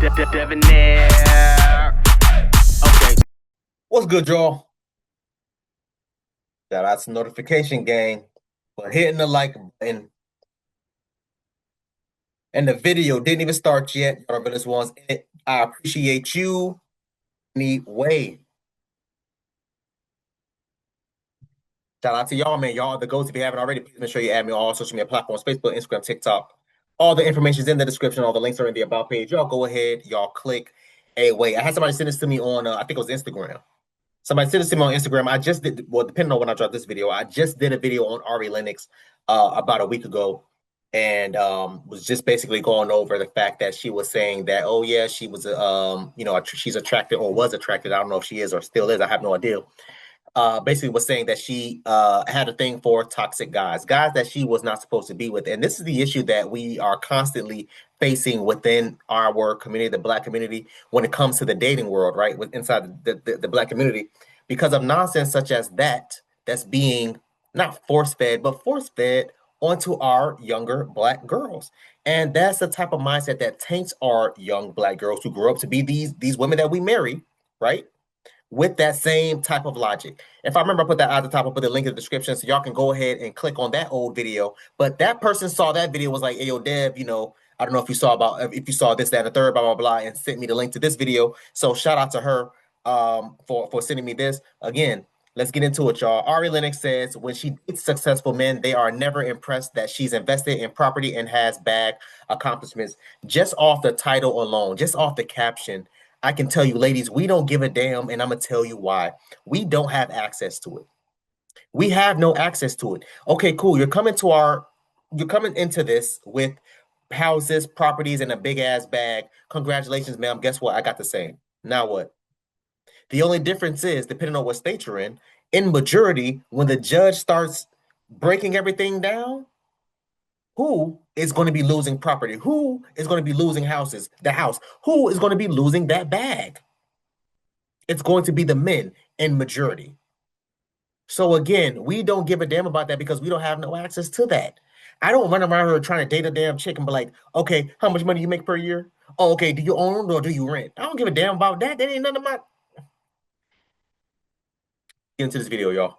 Debonair. Okay. What's good, y'all? Shout out to Notification Gang for hitting the like button. And the video didn't even start yet. Y'all are the ones in it. I appreciate you anyway. Shout out to y'all, man. Y'all are the go-to. If you haven't already, please make sure you add me on all social media platforms, Facebook, Instagram, TikTok. All the information is in the description. All the links are in the About page. Y'all go ahead. Y'all click away. I had somebody send this to me on, I think it was Instagram. Somebody sent this to me on Instagram. I just did, well, depending on when I drop this video, I just did a video on Lennox about a week ago, and was just basically going over the fact that she was saying that, oh yeah, she was, she's attracted or was attracted. I don't know if she is or still is. I have no idea. Basically was saying that she had a thing for toxic guys that she was not supposed to be with. And this is the issue that we are constantly facing within our community, the Black community, when it comes to the dating world, right? Inside the Black community, because of nonsense such as that's being not force-fed, but force-fed onto our younger Black girls. And that's the type of mindset that taints our young Black girls who grow up to be these women that we marry, right? With that same type of logic. If I remember, I put that at the top. I'll put the link in the description so y'all can go ahead and click on that old video. But that person saw that video, was like, hey, yo, Deb, I don't know if you saw this, that, and the third, blah, blah, blah, and sent me the link to this video. So shout out to her for sending me this. Again, let's get into it, y'all. Lennox says when she dates successful men, they are never impressed that she's invested in property and has bag accomplishments. Just off the title alone, just off the caption, I can tell you, ladies, we don't give a damn, and I'm going to tell you why. We don't have access to it. We have no access to it. Okay, cool. You're coming into this with houses, properties, and a big-ass bag. Congratulations, ma'am. Guess what? I got the same. Now what? The only difference is, depending on what state you're in majority, when the judge starts breaking everything down, who is going to be losing property? Who is going to be losing houses? The house. Who is going to be losing that bag? It's going to be the men in majority. So again, we don't give a damn about that because we don't have no access to that. I don't run around here trying to date a damn chick and be like, okay, how much money you make per year? Oh, okay, do you own or do you rent? I don't give a damn about that. That ain't none of my... Get into this video, y'all.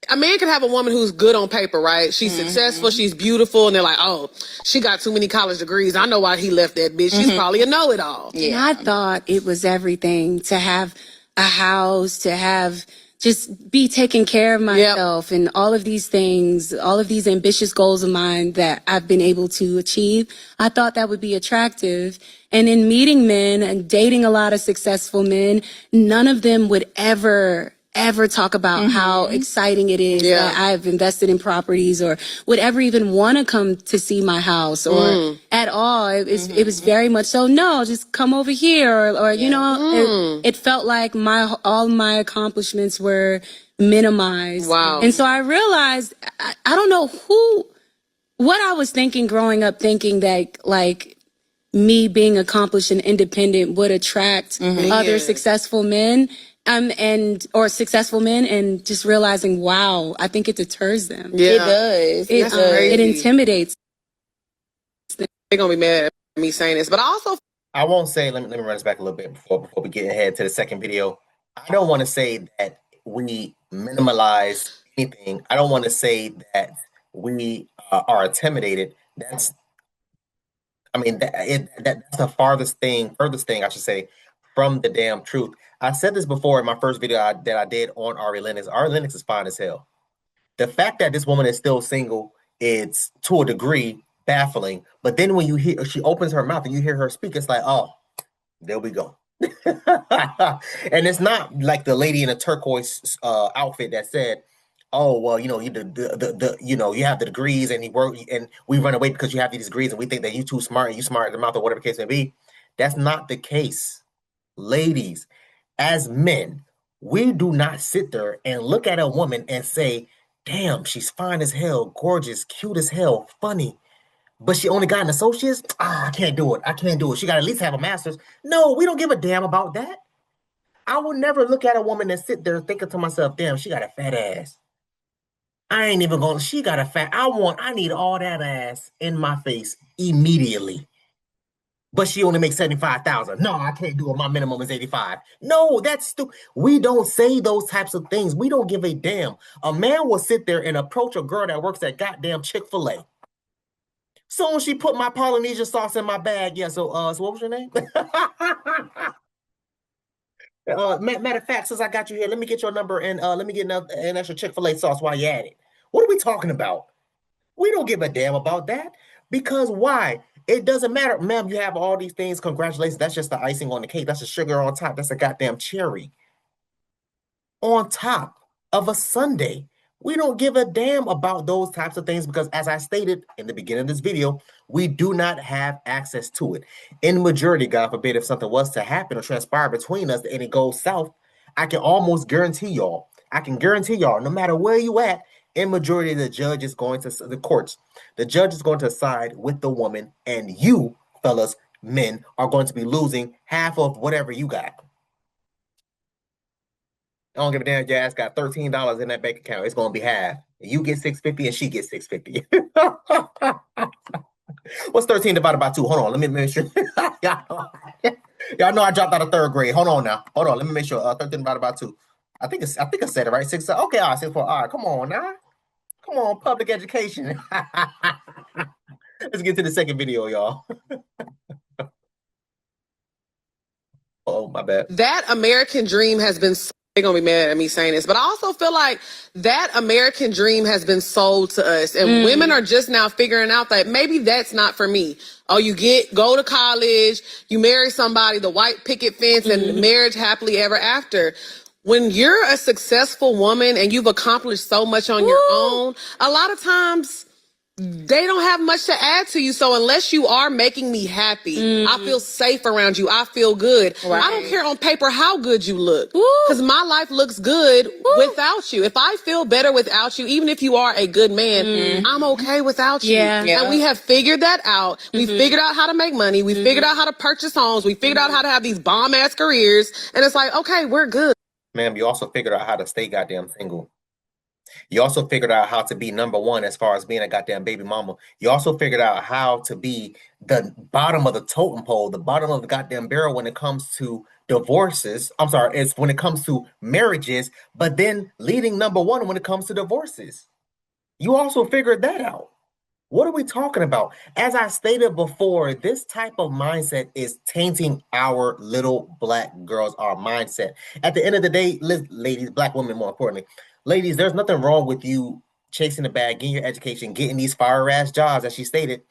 A man can have a woman who's good on paper, right? She's successful, she's beautiful, and they're like, oh, she got too many college degrees. I know why he left that bitch. She's probably a know-it-all. Yeah. And I thought it was everything to have a house, to have just be taking care of myself and all of these things, all of these ambitious goals of mine that I've been able to achieve. I thought that would be attractive. And in meeting men and dating a lot of successful men, none of them would ever talk about how exciting it is that I've invested in properties or would ever even want to come to see my house or at all. It was very much so, no, just come over here or you know, it felt like all my accomplishments were minimized. Wow. And so I realized, I don't know what I was thinking growing up, thinking that like me being accomplished and independent would attract other successful men. Or successful men, and just realizing, wow, I think it deters them. Yeah. It does. It intimidates. They're gonna be mad at me saying this, but I won't say. Let me run this back a little bit before we get ahead to the second video. I don't want to say that we minimize anything. I don't want to say that we are intimidated. That's the furthest thing I should say from the damn truth. I said this before in my first video that I did on Lennox. Lennox is fine as hell. The fact that this woman is still single, it's to a degree baffling. But then when you hear she opens her mouth and you hear her speak, it's like, oh, there we go. And it's not like the lady in a turquoise outfit that said, oh, well, you have the degrees and we run away because you have these degrees and we think that you too smart and you smart in the mouth or whatever the case may be. That's not the case. Ladies, as men, we do not sit there and look at a woman and say, damn, she's fine as hell, gorgeous, cute as hell, funny, but she only got an associate's? I can't do it. She got to at least have a master's. No, we don't give a damn about that. I would never look at a woman and sit there thinking to myself, damn, she got a fat ass. I ain't even going, she got a fat, I need all that ass in my face immediately. but she only makes 75,000. No, I can't do it. My minimum is 85. No, that's stupid. We don't say those types of things. We don't give a damn. A man will sit there and approach a girl that works at goddamn Chick-fil-A. Soon she put my Polynesian sauce in my bag. Yeah, so what was your name? Matter of fact, since I got you here, let me get your number and let me get an extra Chick-fil-A sauce while you're at it. What are we talking about? We don't give a damn about that. Because why? It doesn't matter. Ma'am, you have all these things. Congratulations. That's just the icing on the cake. That's the sugar on top. That's a goddamn cherry on top of a sundae. We don't give a damn about those types of things because, as I stated in the beginning of this video, we do not have access to it. In majority, God forbid, if something was to happen or transpire between us and it goes south, I can almost guarantee y'all, no matter where you at, in majority, the judge is going to, the courts, the judge is going to side with the woman, and you, fellas, men, are going to be losing half of whatever you got. I don't give a damn. Your ass got $13 in that bank account. It's gonna be half. You get $650 and she gets $650. What's 13 divided by 2? Hold on, let me make sure. Y'all know I dropped out of third grade. Hold on now. Hold on, let me make sure. 13 divided by 2. I think I said it right. 6. Okay, all right, 6 4. All right, come on now. Come on, public education. Let's get to the second video, y'all. Oh, my bad. That American dream has been, they're gonna be mad at me saying this, but I also feel like that American dream has been sold to us, and women are just now figuring out that maybe that's not for me. Oh, go to college, you marry somebody, the white picket fence, and marriage happily ever after. When you're a successful woman and you've accomplished so much on your own, a lot of times they don't have much to add to you. So unless you are making me happy, I feel safe around you. I feel good. Right. I don't care on paper how good you look, because my life looks good without you. If I feel better without you, even if you are a good man, I'm okay without you. Yeah. And we have figured that out. We figured out how to make money. We figured out how to purchase homes. We figured out how to have these bomb ass careers. And it's like, okay, we're good. Ma'am, you also figured out how to stay goddamn single. You also figured out how to be number one as far as being a goddamn baby mama. You also figured out how to be the bottom of the totem pole, the bottom of the goddamn barrel when it comes to divorces. I'm sorry, it's when it comes to marriages, but then leading number one when it comes to divorces. You also figured that out. What are we talking about? As I stated before, this type of mindset is tainting our little black girls, our mindset. At the end of the day, ladies, black women more importantly, ladies, there's nothing wrong with you chasing the bag, getting your education, getting these fire-ass jobs, as she stated,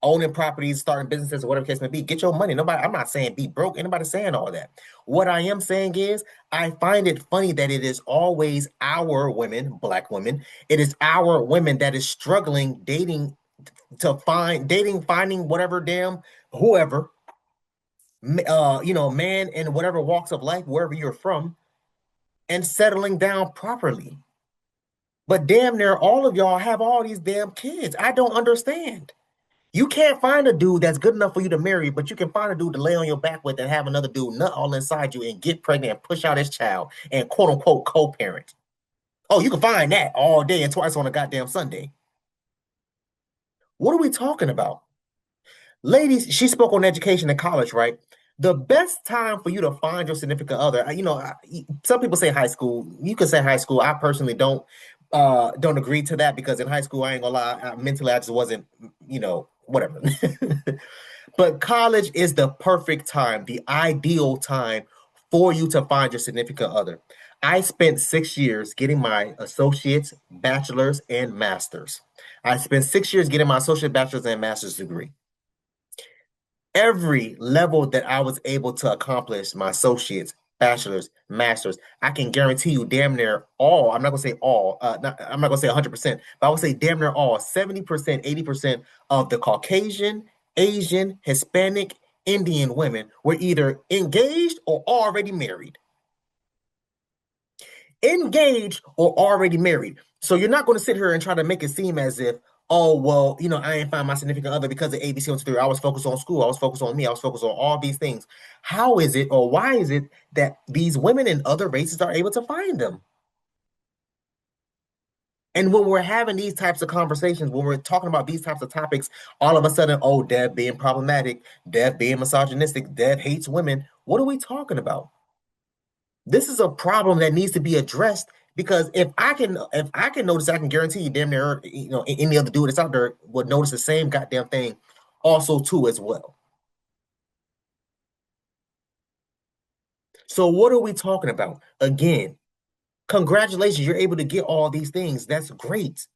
owning properties, starting businesses, or whatever the case may be. Get your money. I'm not saying be broke. Anybody saying all that. What I am saying is I find it funny that it is always our women, black women, it is our women that is struggling finding whatever damn whoever, man in whatever walks of life, wherever you're from, and settling down properly. But damn near all of y'all have all these damn kids. I don't understand. You can't find a dude that's good enough for you to marry, but you can find a dude to lay on your back with and have another dude nut all inside you and get pregnant and push out his child and quote unquote co-parent. Oh, you can find that all day and twice on a goddamn Sunday. What are we talking about? Ladies, she spoke on education in college, right? The best time for you to find your significant other, some people say high school. You can say high school. I personally don't agree to that, because in high school, I ain't gonna lie, mentally I just wasn't, whatever. But college is the perfect time, the ideal time for you to find your significant other. I spent 6 years getting my associates, bachelor's, and master's. I spent 6 years getting my associate, bachelor's, and master's degree. Every level that I was able to accomplish, my associates, bachelor's, master's, I can guarantee you damn near all, I'm not going to say all, I'm not going to say 100%, but I would say damn near all, 70%, 80% of the Caucasian, Asian, Hispanic, Indian women were either engaged or already married. Engaged or already married. So you're not going to sit here and try to make it seem as if, oh, well, I ain't find my significant other because of ABC on 3. I was focused on school. I was focused on me. I was focused on all these things. How is it, or why is it that these women in other races are able to find them? And when we're having these types of conversations, when we're talking about these types of topics, all of a sudden, oh, Dev being problematic, Dev being misogynistic, Dev hates women. What are we talking about? This is a problem that needs to be addressed, because if I can notice, I can guarantee you, damn near, any other dude that's out there would notice the same goddamn thing, also too as well. So what are we talking about? Again, congratulations, you're able to get all these things. That's great.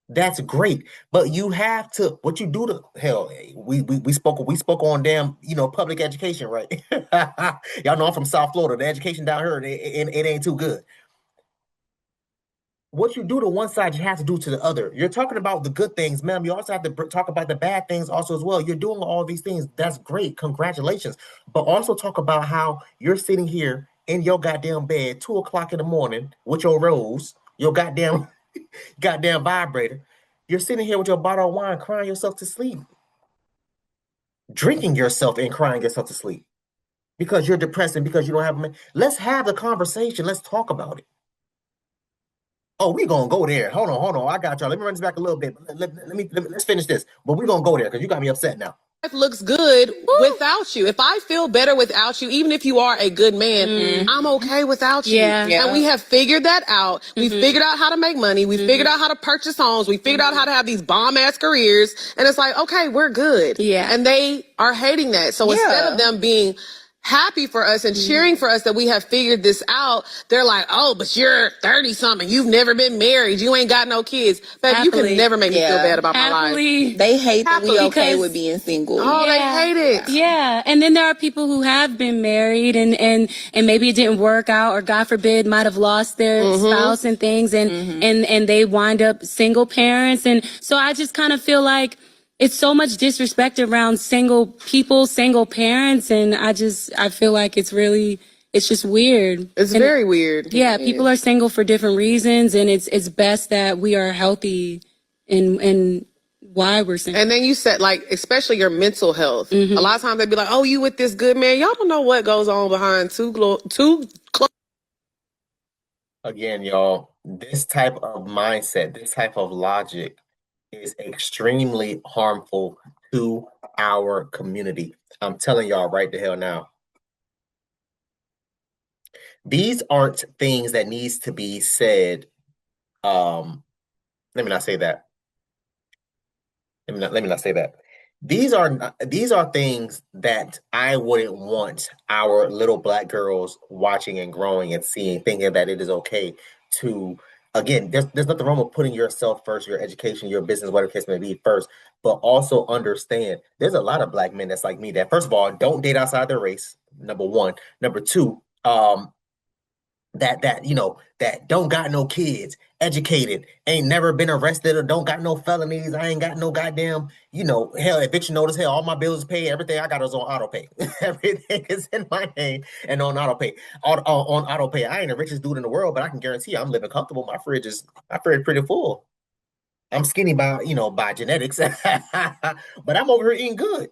That's great. But you have to, what you do to, hell, we spoke on damn, public education, right? Y'all know I'm from South Florida. The education down here, it ain't too good. What you do to one side, you have to do to the other. You're talking about the good things, ma'am. You also have to talk about the bad things also as well. You're doing all these things. That's great. Congratulations. But also talk about how you're sitting here in your goddamn bed, 2:00 in the morning with your rose, your goddamn vibrator. You're sitting here with your bottle of wine, crying yourself to sleep, drinking yourself and crying yourself to sleep because you're depressed and because you don't have a man. Let's have the conversation. Let's talk about it. Oh, we're gonna go there. Hold on. I got y'all. Let me run this back a little bit. Let's finish this. But we're gonna go there because you got me upset now. Life looks good without you. If I feel better without you, even if you are a good man, I'm okay without you. Yeah. And we have figured that out. We figured out how to make money. We figured out how to purchase homes. We figured out how to have these bomb ass careers. And it's like, okay, we're good. Yeah. And they are hating that. So instead of them being happy for us and cheering for us that we have figured this out, they're like, oh, but you're 30 something. You've never been married. You ain't got no kids. Babe, you can never make me feel bad about my life. They hate that we okay Because- with being single. Oh, they hate it. Yeah. And then there are people who have been married and maybe it didn't work out, or God forbid might have lost their spouse and things, and they wind up single parents. And so I just kind of feel like it's so much disrespect around single people, single parents, and I feel like it's just weird. It's very weird. Yeah, people are single for different reasons, and it's best that we are healthy in why we're single. And then you said, like, especially your mental health. A lot of times they be like, oh, you with this good man. Y'all don't know what goes on behind two close. Again, y'all, this type of mindset, this type of logic is extremely harmful to our community. I'm telling y'all right the hell now. These aren't things that needs to be said. Let me not say that. Let me not say that. These are things that I wouldn't want our little black girls watching and growing and seeing, thinking that it is okay to. Again, there's nothing wrong with putting yourself first, your education, your business, whatever the case may be first, but also understand there's a lot of black men that's like me that, first of all, don't date outside their race, number one. Number two, that don't got no kids, educated, ain't never been arrested, or don't got no felonies. I ain't got no goddamn, hell, eviction notice. Hell, all my bills is paid. Everything I got is on auto pay. Everything is in my name and on auto pay. On auto pay. I ain't the richest dude in the world, but I can guarantee you I'm living comfortable. My fridge is pretty full. I'm skinny by genetics, but I'm over here eating good.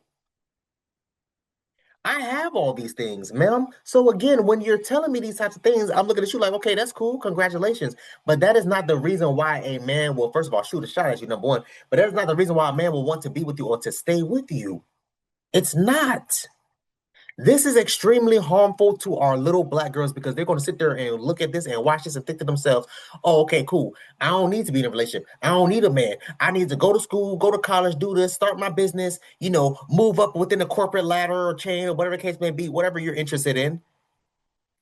I have all these things, ma'am. So again, when you're telling me these types of things, I'm looking at you like, okay, that's cool. Congratulations. But that is not the reason why a man will, first of all, shoot a shot at you, number one. But that is not the reason why a man will want to be with you or to stay with you. It's not. This is extremely harmful to our little black girls because they're going to sit there and look at this and watch this and think to themselves, oh, okay, cool. I don't need to be in a relationship. I don't need a man. I need to go to school, go to college, do this, start my business, move up within the corporate ladder or chain or whatever the case may be, whatever you're interested in.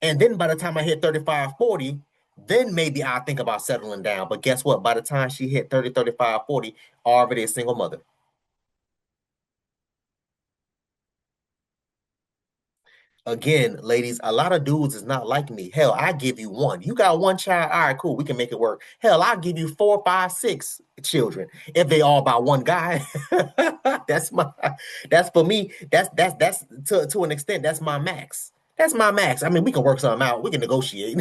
And then by the time I hit 35, 40, then maybe I'll think about settling down. But guess what? By the time she hit 30, 35, 40, already a single mother. Again, ladies, a lot of dudes is not like me. Hell, I give you one. You got one child. All right, cool. We can make it work. Hell, I'll give you 4, 5, 6 children if they all by one guy. That's for me. That's to an extent. That's my max. That's my max. I mean, we can work something out. We can negotiate,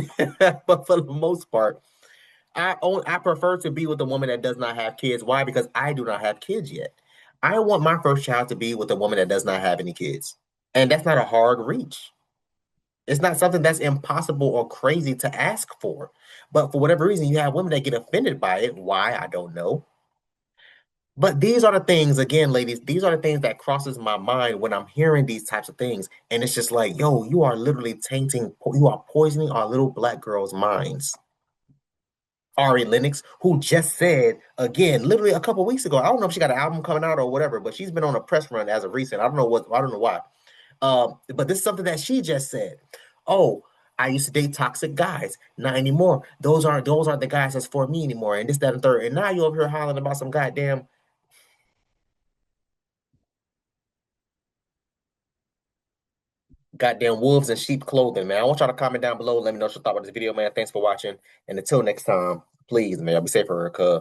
but for the most part, I prefer to be with a woman that does not have kids. Why? Because I do not have kids yet. I want my first child to be with a woman that does not have any kids. And that's not a hard reach. It's not something that's impossible or crazy to ask for. But for whatever reason, you have women that get offended by it. Why? I don't know. But these are the things, again, ladies, these are the things that crosses my mind when I'm hearing these types of things. And it's just like, yo, you are literally you are poisoning our little black girls' minds. Ari Lennox, who just said, again, literally a couple weeks ago, I don't know if she got an album coming out or whatever, but she's been on a press run as of recent. I don't know why. But this is something that she just said. Oh, I used to date toxic guys. Not anymore. Those aren't the guys that's for me anymore. And this, that, and third. And now you over here hollering about some goddamn wolves in sheep clothing, man. I want y'all to comment down below. Let me know what you thought about this video, man. Thanks for watching. And until next time, please, man, be safe for her, cuz.